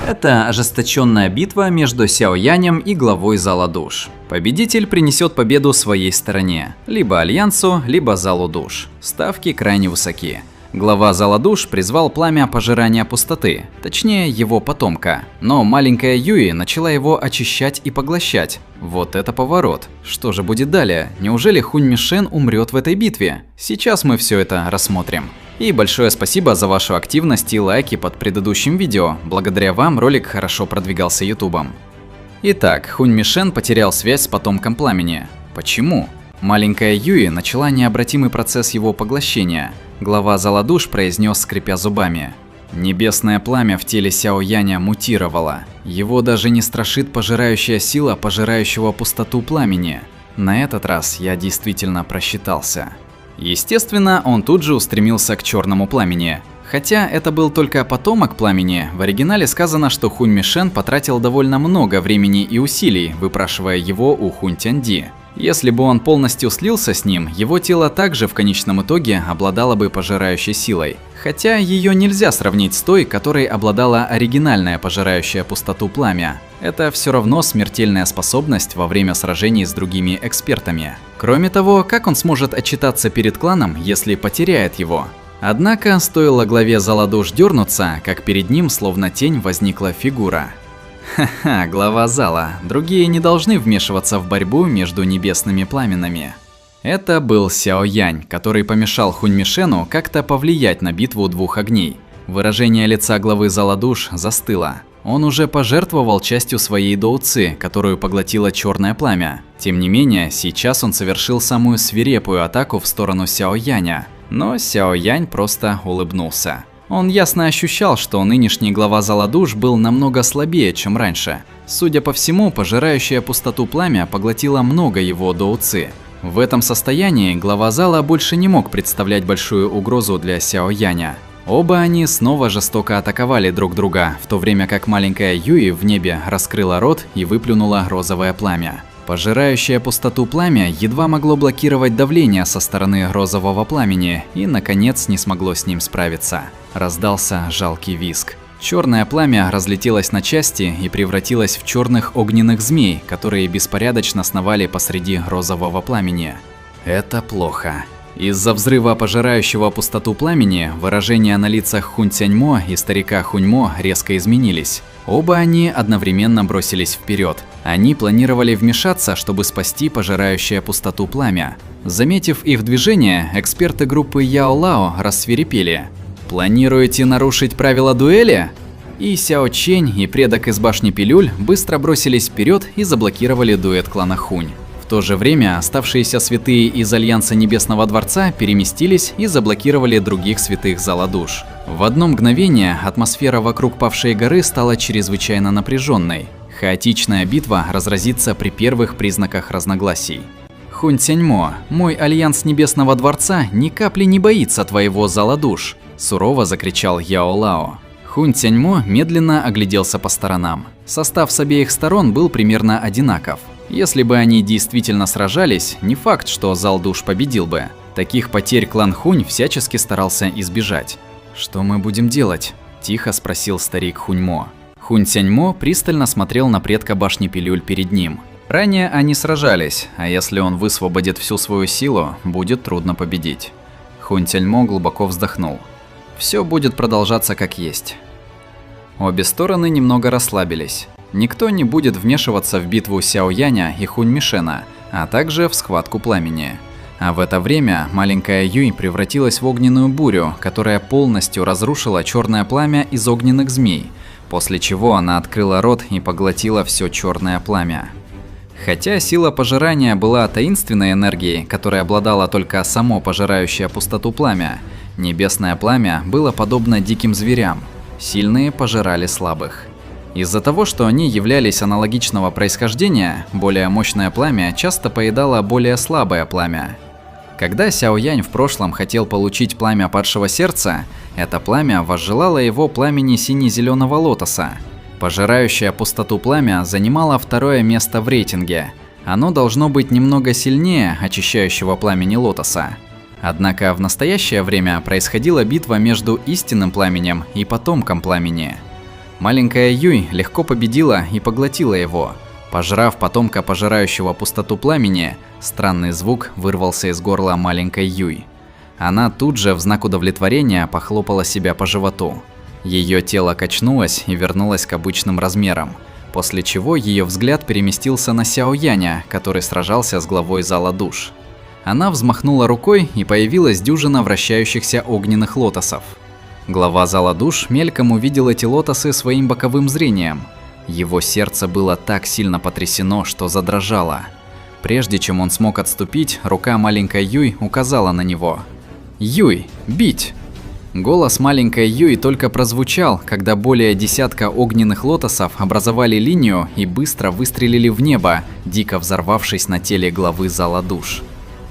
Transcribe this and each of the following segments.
Это ожесточенная битва между Сяо Янем и главой Зала Душ. Победитель принесет победу своей стороне, либо Альянсу, либо Залу Душ. Ставки крайне высоки. Глава Зала Душ призвал пламя пожирания пустоты, точнее его потомка. Но маленькая Юи начала его очищать и поглощать. Вот это поворот. Что же будет далее? Неужели Хунь Мишен умрет в этой битве? Сейчас мы все это рассмотрим. И большое спасибо за вашу активность и лайки под предыдущим видео. Благодаря вам ролик хорошо продвигался ютубом. Итак, Хунь Мишен потерял связь с потомком пламени. Почему? Маленькая Юи начала необратимый процесс его поглощения. Глава Зала Душ произнес, скрипя зубами. Небесное пламя в теле Сяо Яня мутировало. Его даже не страшит пожирающая сила пожирающего пустоту пламени. На этот раз я действительно просчитался. Естественно, он тут же устремился к черному пламени. Хотя это был только потомок пламени, в оригинале сказано, что Хунь Мишен потратил довольно много времени и усилий, выпрашивая его у Хунь Тяньди. Если бы он полностью слился с ним, его тело также в конечном итоге обладало бы пожирающей силой. Хотя ее нельзя сравнить с той, которой обладала оригинальная пожирающая пустоту пламя. Это все равно смертельная способность во время сражений с другими экспертами. Кроме того, как он сможет отчитаться перед кланом, если потеряет его? Однако, стоило главе Зала Душ дернуться, как перед ним словно тень возникла фигура. Ха-ха, глава зала. Другие не должны вмешиваться в борьбу между небесными пламенами. Это был Сяо Янь, который помешал Хунь Мишену как-то повлиять на битву двух огней. Выражение лица главы Зала Душ застыло. Он уже пожертвовал частью своей доуци, которую поглотило черное пламя. Тем не менее, сейчас он совершил самую свирепую атаку в сторону Сяо Яня. Но Сяо Янь просто улыбнулся. Он ясно ощущал, что нынешний глава Зала Душ был намного слабее, чем раньше. Судя по всему, пожирающее пустоту пламя поглотило много его доуци. В этом состоянии глава зала больше не мог представлять большую угрозу для Сяо Яня. Оба они снова жестоко атаковали друг друга, в то время как маленькая Юи в небе раскрыла рот и выплюнула розовое пламя. Пожирающее пустоту пламя едва могло блокировать давление со стороны розового пламени и, наконец, не смогло с ним справиться. Раздался жалкий визг. Черное пламя разлетелось на части и превратилось в черных огненных змей, которые беспорядочно сновали посреди розового пламени. Это плохо. Из-за взрыва пожирающего пустоту пламени выражения на лицах Хунь Тяньмо и старика Хуньмо резко изменились. Оба они одновременно бросились вперед. Они планировали вмешаться, чтобы спасти пожирающее пустоту пламя. Заметив их движение, эксперты группы Яо Лао рассвирепели. «Планируете нарушить правила дуэли?» И Сяо Чень, и предок из башни Пилюль быстро бросились вперед и заблокировали дуэт клана Хунь. В то же время оставшиеся святые из Альянса Небесного Дворца переместились и заблокировали других святых Зала Душ. В одно мгновение атмосфера вокруг павшей горы стала чрезвычайно напряженной. Хаотичная битва разразится при первых признаках разногласий. «Хунь Тяньмо, мой Альянс Небесного Дворца ни капли не боится твоего Зала Душ», – сурово закричал Яо Лао. Хунь Тяньмо медленно огляделся по сторонам. Состав с обеих сторон был примерно одинаков. Если бы они действительно сражались, не факт, что Зал Душ победил бы. Таких потерь клан Хунь всячески старался избежать. «Что мы будем делать?» – тихо спросил старик Хуньмо. Хунь Тяньмо пристально смотрел на предка башни Пилюль перед ним. Ранее они сражались, а если он высвободит всю свою силу, будет трудно победить. Хунь Тяньмо глубоко вздохнул. Все будет продолжаться как есть. Обе стороны немного расслабились. Никто не будет вмешиваться в битву Сяо Яня и Хунь Мишена, а также в схватку пламени. А в это время маленькая Юй превратилась в огненную бурю, которая полностью разрушила черное пламя из огненных змей, после чего она открыла рот и поглотила все черное пламя. Хотя сила пожирания была таинственной энергией, которой обладала только само пожирающее пустоту пламя, небесное пламя было подобно диким зверям. Сильные пожирали слабых. Из-за того, что они являлись аналогичного происхождения, более мощное пламя часто поедало более слабое пламя. Когда Сяо Янь в прошлом хотел получить пламя падшего сердца, это пламя возжелало его пламени сине-зеленого лотоса. Пожирающее пустоту пламя занимало второе место в рейтинге. Оно должно быть немного сильнее очищающего пламени лотоса. Однако в настоящее время происходила битва между истинным пламенем и потомком пламени. Маленькая Юй легко победила и поглотила его. Пожрав потомка пожирающего пустоту пламени, странный звук вырвался из горла маленькой Юй. Она тут же в знак удовлетворения похлопала себя по животу. Ее тело качнулось и вернулось к обычным размерам, после чего ее взгляд переместился на Сяо Яня, который сражался с главой зала душ. Она взмахнула рукой, и появилась дюжина вращающихся огненных лотосов. Глава зала душ мельком увидел эти лотосы своим боковым зрением. Его сердце было так сильно потрясено, что задрожало. Прежде чем он смог отступить, рука маленькой Юй указала на него. «Юй, бить!» Голос маленькой Юй только прозвучал, когда более десятка огненных лотосов образовали линию и быстро выстрелили в небо, дико взорвавшись на теле главы зала душ.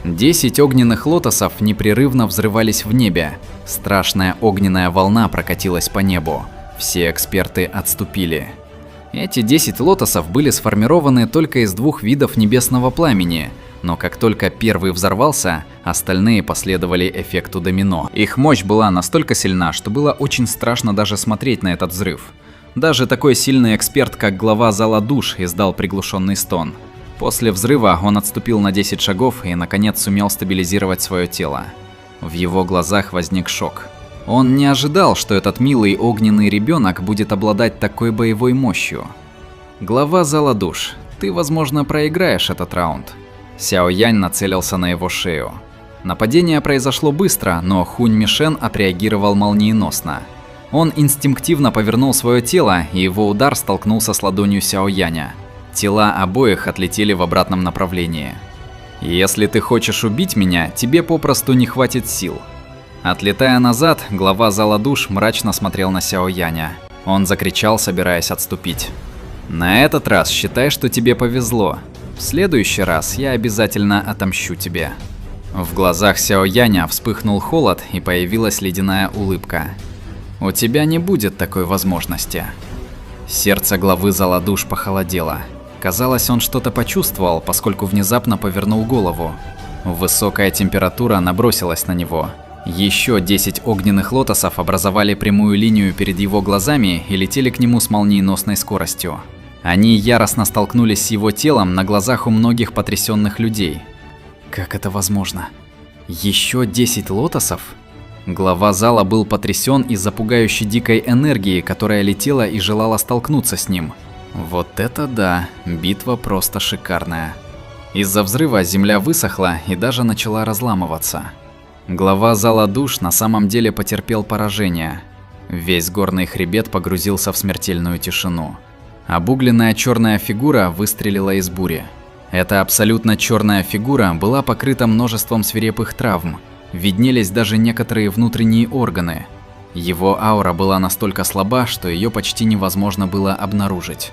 10 огненных лотосов непрерывно взрывались в небе. Страшная огненная волна прокатилась по небу. Все эксперты отступили. Эти 10 лотосов были сформированы только из двух видов небесного пламени, но как только первый взорвался, остальные последовали эффекту домино. Их мощь была настолько сильна, что было очень страшно даже смотреть на этот взрыв. Даже такой сильный эксперт, как глава зала душ, издал приглушенный стон. После взрыва он отступил на 10 шагов и наконец сумел стабилизировать свое тело. В его глазах возник шок. Он не ожидал, что этот милый огненный ребенок будет обладать такой боевой мощью. Глава зала душ, ты, возможно, проиграешь этот раунд. Сяо Янь нацелился на его шею. Нападение произошло быстро, но Хунь Мишен отреагировал молниеносно. Он инстинктивно повернул свое тело, и его удар столкнулся с ладонью Сяо Яня. Тела обоих отлетели в обратном направлении. «Если ты хочешь убить меня, тебе попросту не хватит сил». Отлетая назад, глава зала душ мрачно смотрел на Сяо Яня. Он закричал, собираясь отступить. «На этот раз считай, что тебе повезло. В следующий раз я обязательно отомщу тебе». В глазах Сяо Яня вспыхнул холод и появилась ледяная улыбка. «У тебя не будет такой возможности». Сердце главы зала душ похолодело. Казалось, он что-то почувствовал, поскольку внезапно повернул голову. Высокая температура набросилась на него. Еще 10 огненных лотосов образовали прямую линию перед его глазами и летели к нему с молниеносной скоростью. Они яростно столкнулись с его телом на глазах у многих потрясенных людей. Как это возможно? Еще 10 лотосов? Глава зала был потрясен из-за пугающей дикой энергии, которая летела и желала столкнуться с ним. Вот это да, битва просто шикарная. Из-за взрыва земля высохла и даже начала разламываться. Глава зала душ на самом деле потерпел поражение. Весь горный хребет погрузился в смертельную тишину. Обугленная черная фигура выстрелила из бури. Эта абсолютно черная фигура была покрыта множеством свирепых травм. Виднелись даже некоторые внутренние органы. Его аура была настолько слаба, что ее почти невозможно было обнаружить.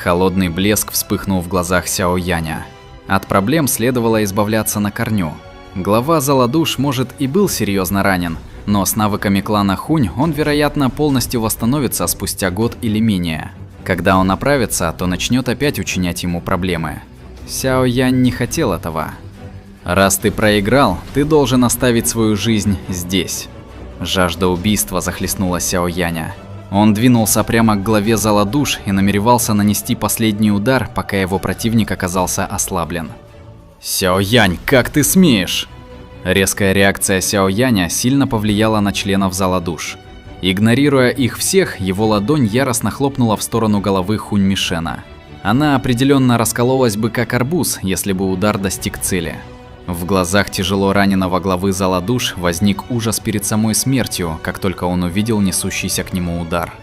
Холодный блеск вспыхнул в глазах Сяо Яня. От проблем следовало избавляться на корню. Глава зала душ, может, и был серьезно ранен, но с навыками клана Хунь он, вероятно, полностью восстановится спустя год или менее. Когда он оправится, то начнет опять учинять ему проблемы. Сяо Янь не хотел этого. «Раз ты проиграл, ты должен оставить свою жизнь здесь». Жажда убийства захлестнула Сяо Яня. Он двинулся прямо к главе зала душ и намеревался нанести последний удар, пока его противник оказался ослаблен. «Сяо Янь, как ты смеешь?» Резкая реакция Сяо Яня сильно повлияла на членов зала душ. Игнорируя их всех, его ладонь яростно хлопнула в сторону головы Хунь Мишена. Она определенно раскололась бы как арбуз, если бы удар достиг цели. В глазах тяжело раненого главы зала душ возник ужас перед самой смертью, как только он увидел несущийся к нему удар.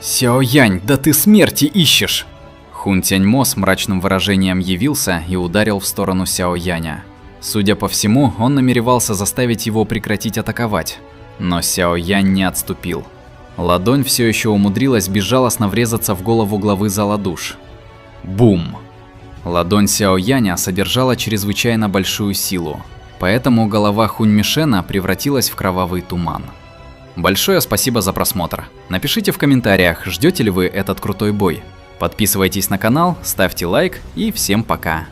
«Сяо Янь, да ты смерти ищешь!» Хун Тяньмо с мрачным выражением явился и ударил в сторону Сяо Яня. Судя по всему, он намеревался заставить его прекратить атаковать. Но Сяо Янь не отступил. Ладонь все еще умудрилась безжалостно врезаться в голову главы зала душ. Бум! Ладонь Сяо Яня содержала чрезвычайно большую силу, поэтому голова Хунь Мишена превратилась в кровавый туман. Большое спасибо за просмотр. Напишите в комментариях, ждете ли вы этот крутой бой. Подписывайтесь на канал, ставьте лайк и всем пока.